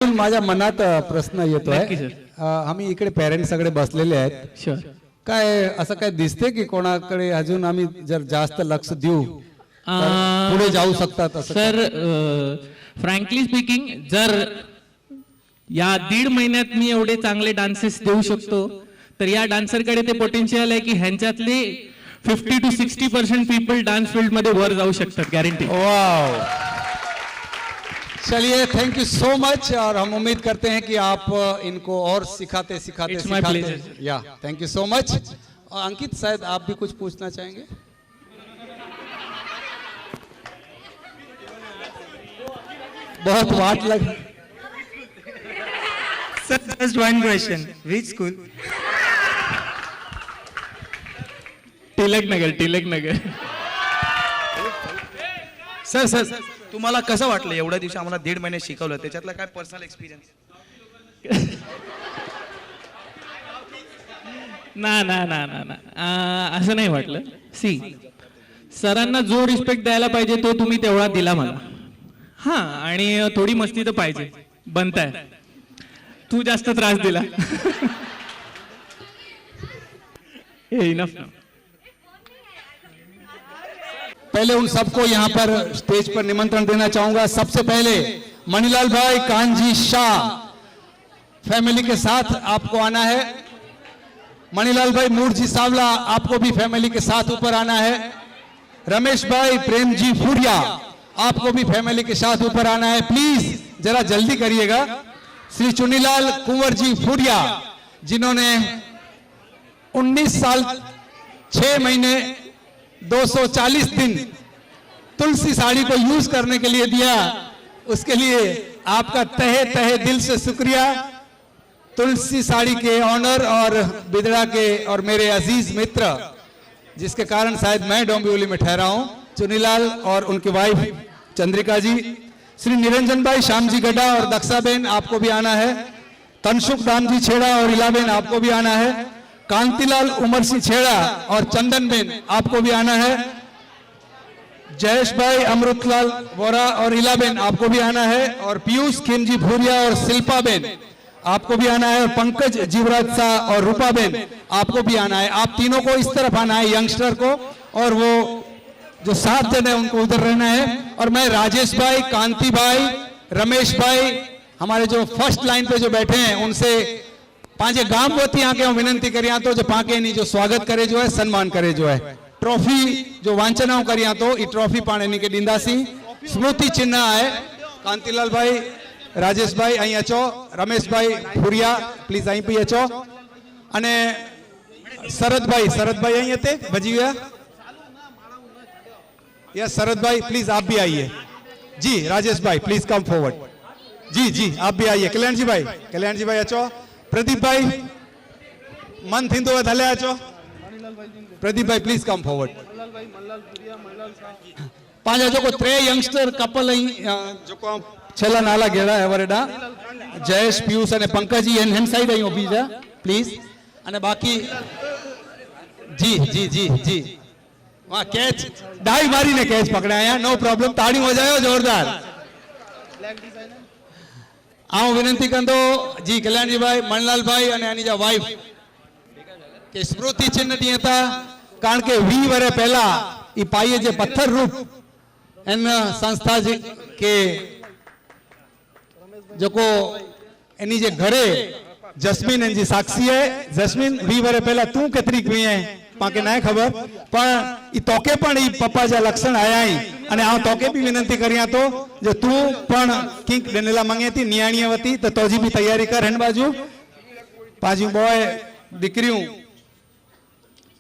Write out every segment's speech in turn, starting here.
माझ्या मनात प्रश्न येतोय आम्ही इकडे पेरेंट्स सगळे बसलेले आहेत काय असं काय दिसते की कोणाकडे अजून आम्ही जर जास्त लक्ष देऊ पुढे जाऊ शकतात असं सर फ्रँकली स्पीकिंग जर या 1.5 महिन्यात मी एवढे चांगले डान्सेस देऊ शकतो तर या डान्सर कडे ते पोटेन्शियल आहे की ह्यांच्यातले 50 to 60% पीपल डान्स फील्ड मध्ये वर जाऊ शकतात गॅरंटी। वाव चलिए थैंक यू सो मच और हम उम्मीद करते हैं कि आप इनको और सिखाते सिखाते या थैंक यू सो मच। अंकित शायद आप भी कुछ पूछना चाहेंगे? बहुत वाट लग Sir, just one question. Which school? Tilak Nagar. Sir तुम्हाला कसं वाटलं एवढ्या दिवशी आम्हाला 1.5 महिने शिकवलं त्याच्यातला काय पर्सनल एक्सपिरियन्स? ना असं नाही वाटलं। सी सरांना जो रिस्पेक्ट द्यायला पाहिजे तो तुम्ही तेवढा दिला मला। हां आणि थोडी मस्ती तर पाहिजे बनताय तू जास्त त्रास दिला इनफ ना। पहले उन सबको यहाँ पर स्टेज पर निमंत्रण देना चाहूंगा। सबसे पहले मणिलाल भाई कांजी शाह फैमिली के साथ आपको आना है। मणिलाल भाई मूर्जी सावला आपको भी फैमिली के साथ ऊपर आना है। रमेश भाई प्रेमजी फूरिया आपको भी फैमिली के साथ ऊपर आना है। प्लीज जरा जल्दी करिएगा। श्री चुनीलाल कुंवर जी फूरिया जिन्होंने 19 साल 6 महीने 240 दिन तुलसी साड़ी को यूज करने के लिए दिया, उसके लिए आपका तहे दिल से शुक्रिया। तुलसी साड़ी के ऑनर और बिदड़ा के और मेरे अजीज मित्र जिसके कारण शायद मैं डोंबिवली में ठहरा हूं, चुनीलाल और उनकी वाइफ चंद्रिका जी। श्री निरंजन भाई श्याम जी गड्ढा और दक्षाबेन आपको भी आना है। तनसुख दाम जी छेड़ा और इलाबेन आपको भी आना है। कांतिलाल उमर सिंह छेड़ा और चंदन बेन आपको भी आना है। जयेश भाई अमृतलाल वोरा और इलाबेन आपको भी आना है। और पीयूष खिमजी भूरिया और शिल्पा बेन आपको भी आना है। और पंकज जीवराज शाह और रूपा बेन आपको भी आना है। आप तीनों को इस तरफ आना है यंगस्टर को, और वो जो 7 जन है उनको उधर रहना है। और मैं राजेश भाई, कांति भाई, रमेश भाई हमारे जो फर्स्ट लाइन पे जो बैठे हैं उनसे पांचे गांव वती आके हम विनंती करिया तो जो पाके नहीं जो स्वागत करे जो है सन्मान करे जो है ट्रॉफी जो वांचनाओं करिया तो ये ट्रॉफी पाने नहीं के दींदासी स्मृति चिन्ह है। कांतिलाल भाई, राजेश भाई अहीं अचो, रमेश भाई फुरिया प्लीज अहीं भी अचो। अने शरद भाई अहीं हते भजी गया। यस शरद भाई प्लीज आप भी आइए। जी राजेश भाई प्लीज कम फॉरवर्ड। जी आप भी आइए। कल्याण जी भाई अचो। प्रदीप भाई मन थी तो हले अचो। प्रदीप भाई प्लीज कम फॉरवर्ड। पांच जो को 3 यंगस्टर कपल जो को छेला नाला गेड़ा एवरेडा जयेश पीयूष અને पंकजी એન હેન સાઈડ અહીં ઊભી છે પ્લીઝ। અને બાકી जी वहां कैच डाई मारीने कैच पकड़ाया नो प्रॉब्लम। ताड़ी हो जाए जोरदार। आऊं विनंती कंदो जी कल्याणजी भाई, मणिलाल भाई અને આની જે વાઇફ કે સ્મૃતિ ચિહ્ન દી હતા કારણ કે 20 વર્ષ પહેલા ઈ પાઈએ જે પથ્થર રૂપ એન સંસ્થા जी કે જોકો એની જે ઘરે જસ્મીન એની સાક્ષી है। जस्मीन 20 વર્ષ પહેલા તું કેતરી ગઈ है पाके ना खबर पण ई तोके पण ई पप्पा जा लक्षण आया ही અને આ તોકે भी विनंती करिया तो जो तू पण किंक डनेला मांगे थी नियाणीवती तो तोजी भी तैयारी कर हन बाजू पाजू बॉय दीकरियों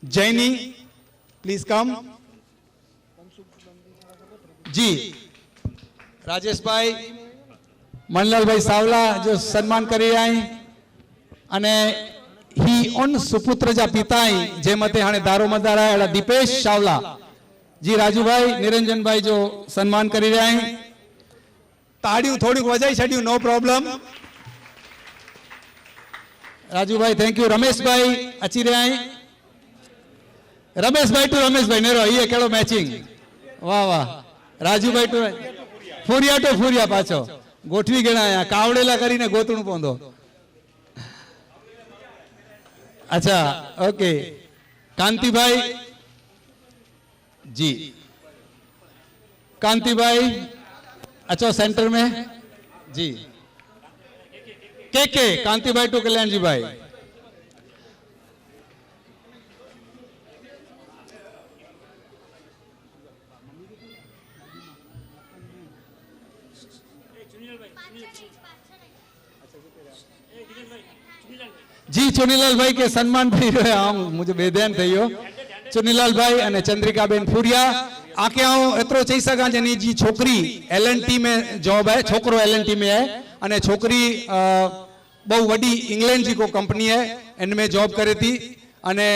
जैनी प्लीज कम। जी राजेश भाई, मणिलाल भाई सावला जो सम्मान करी आई अने ही उन सुपुत्र जा पिता जे मते हाने दारोमदार आया दीपेश सावला जी। राजू भाई, निरंजन भाई जो सम्मान करी रहा है ताड़ियों थोड़ी वजाई छड़ियों नो प्रॉब्लम। राजू भाई थैंक यू। रमेश भाई अची रहा है। रमेश भाई टू रमेश भाई नेरो ये केड़ो मैचिंग वाह वाह। राजू भाई टू फूरिया पाछो ગોઠવી ગણાયા કાવડેલા કરીને ગોતણું પોંધો. अच्छा ओके कांति भाई जी, कांति भाई अच्छा सेंटर में जी, के कांति भाई टू कल्याण जी भाई. जी चुनीलाल भाई के सम्मान થઈ રહ્યો આમ मुझे बेध्यान થયો. चुनीलाल भाई અને चंद्रिकाबेन फूरिया आके आऊं एतरो चई सका जेनी जी छोकरी एलएनटी में जॉब है, छोकरो एलएनटी में है અને छोकरी बहु वडी इंग्लैंड जी को कंपनी है इनमें जॉब करे थी અને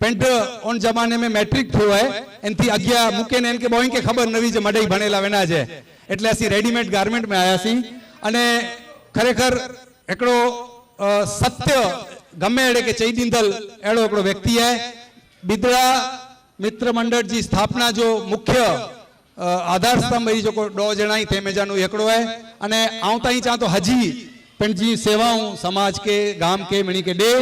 पेंट उन जमाने में मैट्रिक थयो है एनथी अग्या मुके ने इनके बोई के खबर नवी जे मडई भणेला वेना छे એટલે ਅਸੀਂ રેડીમેડ ગાર્મેન્ટ में आया सी અને खरेखर एकड़ो सत्य गमे एड़े के चई दींदल एड़ो एकड़ो व्यक्ति है. बिदड़ा मित्र मंडल जी स्थापना जो मुख्य आधार स्तंभ जो डो जणाई थे मेजानु एकड़ो है अने आऊं ताई चाह तो हजी पण जी सेवाओं समाज के गाम के मणी के डे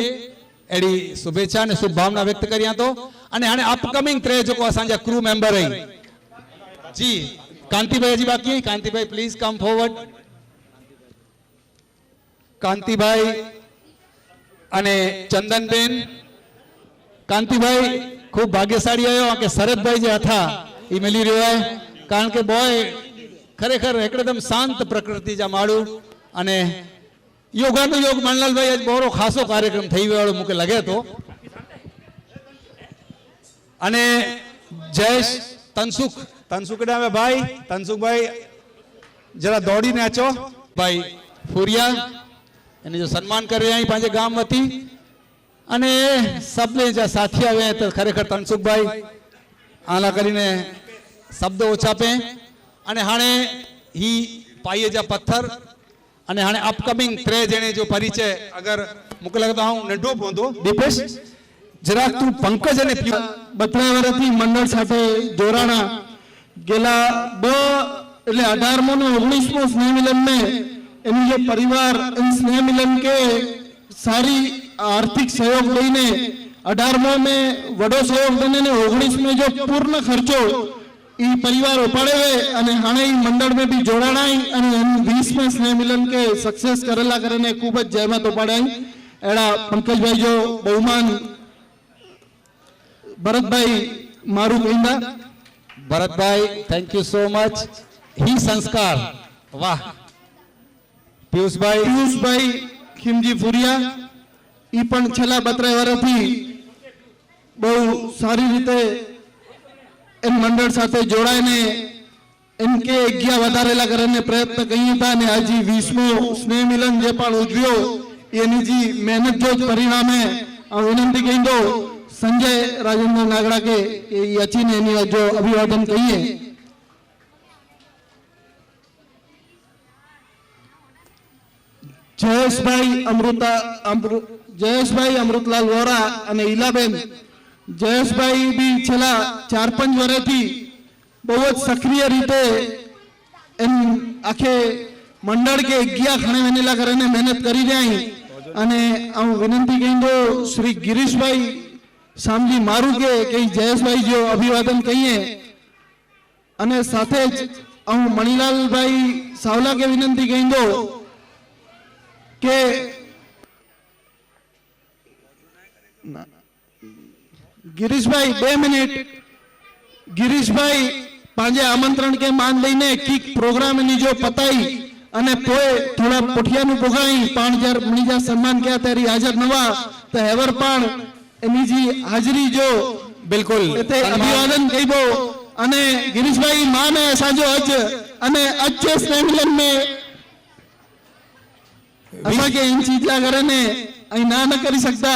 एड़ी शुभेच्छा ने शुभ भावना व्यक्त करिया तो अने हाने अपकमिंग त्रे जो को असांजा क्रू मेंबर है जी. कांति भाई जी बाकी कांति भाई प्लीज कम फॉरवर्ड. कांति भाई अने चंदन बेन. कांति भाई खूब भाग्यशाળી आयो के शरद भाई जे था ई मिली रह्यो है कारण के बॉय खरेखर एकदम शांत प्रकृति जा माळू अने योगानु योग मनलाल भाई आज बोरो खासो कार्यक्रम थई गयो मुके लगे तो अने जयेश तनसुख तनसुख डावे भाई तनसुख भाई जरा दौड़ी ने अचो भाई फूरिया एने जो सम्मान कर रहे हैं पांचे गाम वती अने सबने जो साथी आवे तो खरेखर तनसुख भाई आला करीने शब्द ओछा पे अने हाणे ही पाइए जा पत्थर अने हाणे अपकमिंग त्रे जणे जो परिचय अगर मुके लगता हूं नडो पोंदो दीपेश जरा तू पंकज अने 32 વર્ષથી મંડળ સાથે જોડાણા गेला એટલે 18મો ને 19મો સ્નેહ મિલન में એનું જે પરિવાર इन स्नेह मिलन के सारी आर्थिक सहयोग લઈને 18મો में વડો सहयोग देने ने 19 में जो पूर्ण खर्चो ई परिवार उपाड़े અને હાણે ई मंडळ में भी जोड़ाणाई અને 20 में स्नेह मिलन के सक्सेस करेला करने खूब ज जहमत उपाड़ाई एड़ा पंकज भाई जो बहुमान भरत भाई मारू कहिंदा. भरत भाई थैंक यू सो मच. ही संस्कार वाह. पीयूष भाई खीमजी फूरिया ई पण छेल्ला 32 વર્ષથી બહુ સારી રીતે એન મંડળ સાથે જોડાઈને એનકે અગ્યા વધારેલા કરને પ્રયત્ન કર્યા હતા અને આજે 20મો સ્નેહ મિલન જે પણ ઉજવ્યો એની जी મહેનત જો પરિણામે આ વિનંતી કહીદો संजय राजेंद्र नागड़ा के अच्छी ने जो अभिवादन कहिए. जयेश भाई अमृतलाल वोरा અને ઈલાબેન જયેશ ભાઈ भी છેલ્લા 4-5 વર્ષથી બહુ જ સક્રિય રીતે એમ આખે મંડળ કે અગ્યા ખણે વેનેલા કરીને મહેનત કરી રહ્યા અને હું વિનંતી કહીદો શ્રી ગિરીશભાઈ सामजी मारू के कई जयेश भाई जो अभिवादन कहिए अने साथे ज मणिलाल भाई सावला के विनंती कही दो के गिरीश भाई 2 मिनिट गिरीश भाई पांजे आमंत्रण के मान लईने कीक प्रोग्राम नी जो पताई अने पोए थोड़ा पोठिया नु पोगाई 5000 मणिजा सम्मान क्या तेरी हाजर नवा तो हेवर पण एनी जी हाजरी जो बिल्कुल अभिवादन कहीबो अने गिरीश भाई माने साजो अज अने अच्छे स्नेह मिलन में असा के इन चीजला करने आई ना न करी सकता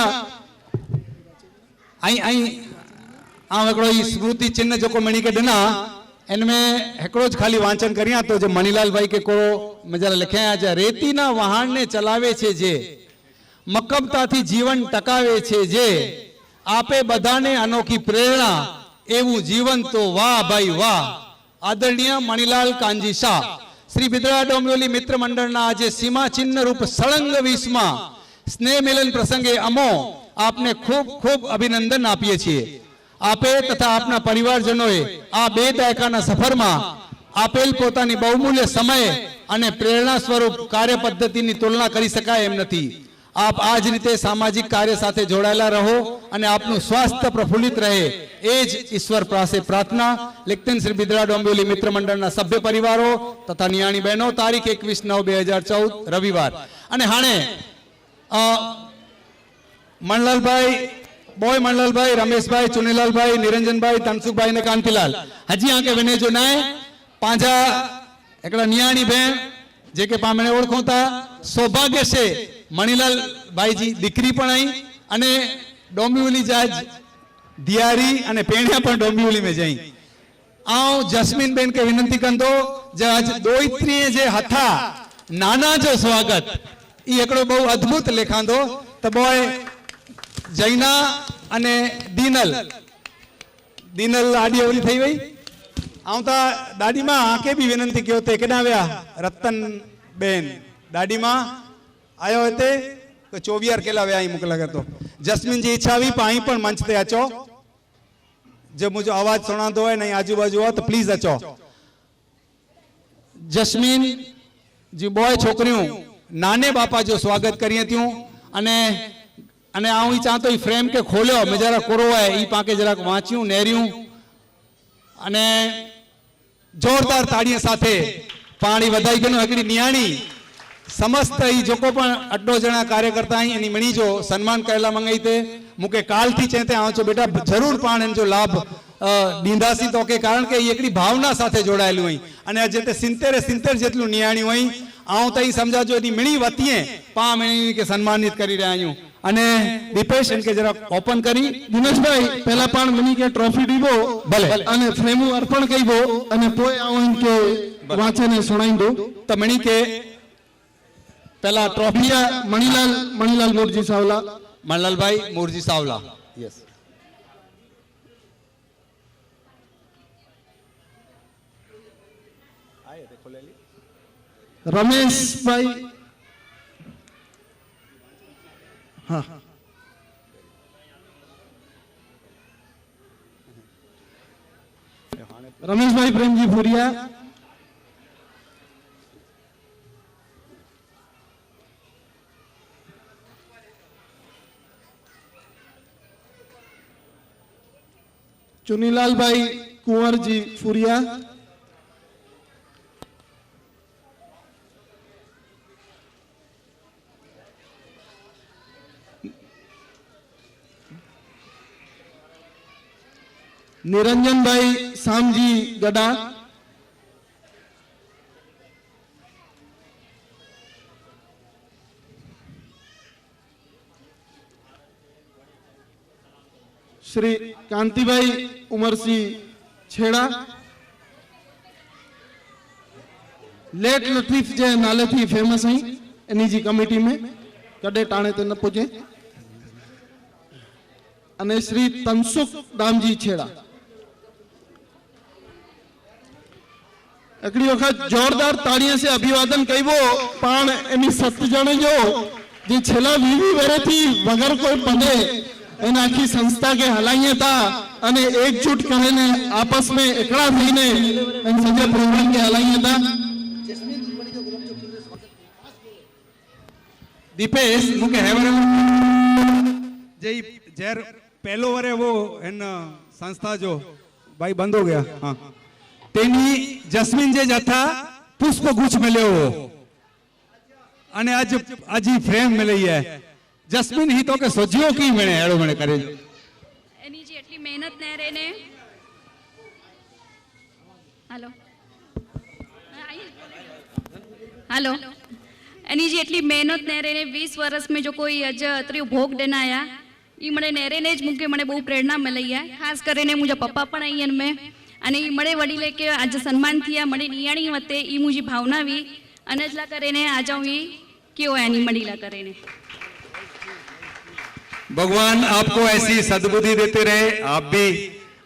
आई आई आ एकड़ो ई स्मृति चिन्ह जो को मणि के डना इनमें एकड़ो ज खाली वांचन करिया तो जो मणिलाल भाई के को मजा लिखे आज रेती ना वाहन ने चलावे छे जे मक्कमताथी जीवन टकावे छे जे आपे बधाने अनोखी प्रेरणा एवं जीवन तो वाह भाई वाह. आदरणीय मणिलाल कांजी शाह શ્રી બિદડા ડોંબિવલી મિત્ર મંડળના આજે સીમા ચિહ્ન રૂપ સળંગ 20માં સ્નેહ મિલન પ્રસંગે અમો આપને ખૂબ ખૂબ અભિનંદન આપીએ છીએ. આપે તથા આપના પરિવારજનોએ આ 2 દાયકાના સફરમાં આપેલ પોતાની બહુમૂલ્ય સમય અને પ્રેરણા સ્વરૂપ કાર્ય પદ્ધતિની તુલના કરી શકાય એમ નથી. આપ આ જ રીતે સામાજિક કાર્ય સાથે જોડાયેલા રહો અને આપનું સ્વાસ્થ્ય પ્રફુલ્લિત રહે એ જ ઈશ્વર પાસે પ્રાર્થના. લેખતન શ્રી બિદડા ડોંબિવલી મિત્ર મંડળના સભ્ય પરિવારો તથા નિયાણી બહેનો તારીખ 21/9/2014 રવિવાર. અને હાણે મણલાલભાઈ બોય मणलालभाई रमेशभाई चुनीलालभाई निरंजनभाई तनसुखभाई ने कांतिलाल हजी आके विने जो नाय पांजा एकड़ा नियाणी बहन जे के पामणे ओळखो था सौभाग्य से मणिलाल भाई जी दीकरी पण आई अने डोंबिवली जाज दियारी अने पेणिया पण डोंबिवली में जई आओ जस्मीन बेन के विनंती कंदो जज दोइत्री जे हथा नाना जो स्वागत ई एकड़ो बहु अद्भुत लेखांदो तो बोय जैना अने दीनल दीनल आडी अवली थई वई आवता दादी मां आके भी विनंती क्यो ते केना व्या रतन बेन दादी मां आयो हते तो 24 केला व्या ही मोकला करतो जस्मीन जी इच्छा हुई पाई पण मंच ते अचो जब मुझे आवाज सुनातो है नहीं आजू बाजू हो तो प्लीज अचो. जस्मीन जी बॉय छोकरियों नाने बापा जो स्वागत करी थी अने अने आऊं ही चाहतो ही फ्रेम के खोलियो मैं जरा कोरो है ई पाके जरा वांच्યું नेरिયું अने जोरदार ताड़ियां साथे पाणी वधाई गयो एकड़ी नियाणी समस्त ई जोको पण अड्डो जना कार्यकर्ता आई एनी मणी जो सन्मान करेला मंगाई ते मुके काल थी चेते आऊं छो बेटा जरूर पाण एन जो लाभ दींदासी तो के कारण के एकड़ी भावना साथे जोड़ायेलू हई अने अजे ते 70 जेटलू नियाणी हई आऊं तई समझाजो एनी मणी वतीए पा मणी के सम्मानित करी रह्या आयूं अने दीपेश इनके जरा ओपन करी दिनेश भाई पहला पण मनी के ट्रॉफी दीबो भले अने फ्रेमू अर्पण कईबो अने पोय आऊं इनके वांचे ने सुनाई दो तो मणी के पहला ट्रॉफी मणिलाल मोरजी सावला मणलाल भाई मोरजी सावला यस रमेश भाई हाँ रमेश भाई प्रेमजी भूरिया चुनीलाल भाई कुंवर जी फुरिया निरंजन भाई सामजी गड़ा श्री कांतिभाई उमरसी छेड़ा लेट लतीफ जे नाले थी फेमस है एनी जी कमेटी में कदे टाणे ते न पुजे अने श्री तनसुख दामजी छेड़ा एकड़ी वखत जोरदार ताड़ियां से अभिवादन कईबो पण एनी 7 जण जो जे छेला 20 वेरे थी वगर कोई पदे एना आखी संस्था के हलाइए था अने एकजुट करीने आपस में एकड़ा थईने एन सजे प्रोग्राम के हलाइए था. दीपेश मुके हेवर जय जर पहलो वरे वो इन संस्था जो भाई बंद हो गया हाँ तेनी जस्मीन जे जथा पुष्प गुच्छ मिले हो अने आज आज फ्रेम मिली है जस्मीन ही तो के सोजियो की मणे हेड़ो मणे करे एनी जी એટલી મહેનત ને રેને हेलो हेलो एनी जी એટલી મહેનત ને રેને 20 वर्ष में जो कोई अज अतरी भोग देना आया ई मणे नेरे ने ज मुके मणे बहु प्रेरणा मिली है खास કરીને मुझे पप्पा पण आईन में અને ઈ મળે વડીલે કે આજે સન્માન થયા મળે નિયાણી વતે ઈ મુજી ભાવના વી અનેજલા કરીને આજાઉ વી કેવો એની મળીલા કરીને. भगवान आपको ऐसी सद्बुद्धि देते रहे आप भी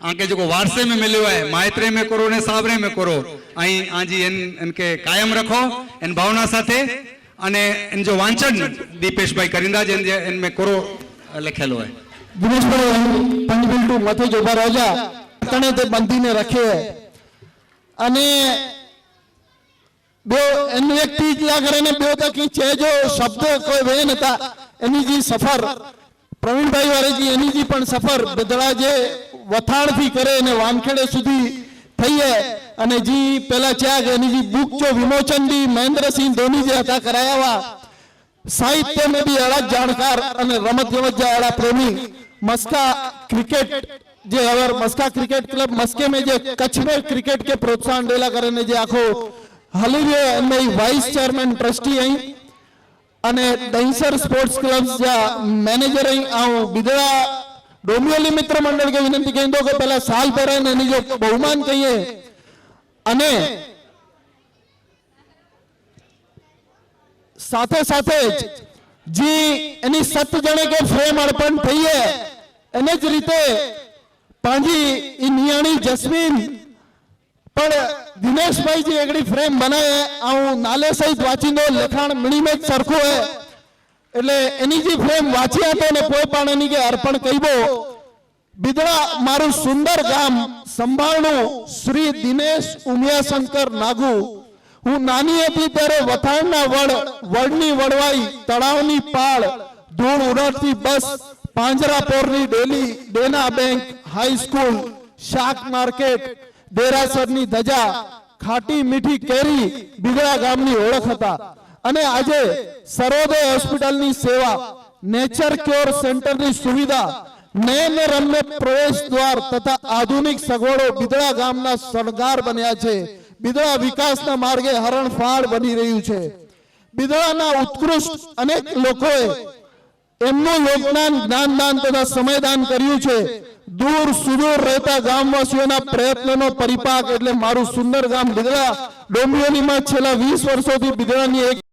आके जो वारसे में मिलो है मायत्रे में करो ने सावरे में करो आई आजी इनके कायम रखो इन भावना साथे अने इन जो वांचन दीपेश भाई करिंदा जन इनमें करो लिखेलो है દિનેશ ભાઈ 5 મિનિટ મથે જ ઉભા રહેજા તને તે બંધીને રખે અને બે એન વ્યક્તિ જ્યા કરે ને બે તક છે જો શબ્દ કોઈ વે નતા એની જી સફર પ્રવીણભાઈ વારેજી એની જી પણ સફર બદલા જે વથાણથી કરે ને વાનખેડે સુધી થઈ હે અને જી પેલા ચ્યા કે એની જી બુક જો વિમોચન દી મહેન્દ્રસિંહ ધોની જે હતા કરાયા साहित्य में भी अड़ा जानकार અને રમત ગમત जा अड़ा प्रेमी मस्का क्रिकेट जे अवर मस्का क्रिकेट क्लब मस्के में जे कच्छ में क्रिकेट के प्रोत्साहन देला करे ने जे आखो हली रे में वाइस चेयरमैन ट्रस्टी आई અને ડૈસર સ્પોર્ટ્સ ક્લબ્સ जा मैनेजर आई आऊं बिदड़ा डोमियोली मित्र मंडल के विनंती कहिंदो के पहला साल पहरा ने जो बहुमान कहिए અને સાથે સાથે जी એની 7 જણે કે ફ્રેમ અર્પણ થઈ હે એને જ રીતે પાંજી ઈ નિયાણી જસ્મીન પણ દિનેશભાઈ जी એકડી ફ્રેમ બનાવે આઉં નાલે સહિત વાંચીનો લખાણ મિણીમે જ સરખું હે એટલે એની जी ફ્રેમ વાંચી હતો ને કોઈ પણ એની કે અર્પણ કહીબો બિદડા મારું સુંદર ગામ સંભાળનું શ્રી દિનેશ ઉમિયાશંકર નાગુ હું નાની હતી ત્યારે વથાણના વડની વડવાઈ તળાવની પાળ ધૂળ ઉડાડતી બસ પાંજરાપોરની ડેલી ડેના બેંક હાઈ સ્કૂલ શાક માર્કેટ દેરાસરની ધજા ખાટી મીઠી કેરી બિદડા ગામની ઓળખ હતા અને આજે સરોદય હોસ્પિટલની સેવા નેચર ક્યોર સેન્ટરની સુવિધા નયન રમ્ય પ્રવેશ દ્વાર તથા આધુનિક સગવડો બિદડા ગામના શણગાર બન્યા છે બિદડા વિકાસના માર્ગે હરણફાળ બની રહ્યું છે બિદડાના ઉત્કૃષ્ટ અનેક લોકોએ એમનું યોગદાન જ્ઞાનદાન તથા સમયદાન કર્યું છે દૂર સુદૂર રહેતા ગામવાસીઓના પ્રયત્નોનો પરિપાક એટલે મારું સુંદર ગામ બિદડા ડોંબિવલીમાં છેલ્લા 20 વર્ષોથી બિદડાની એક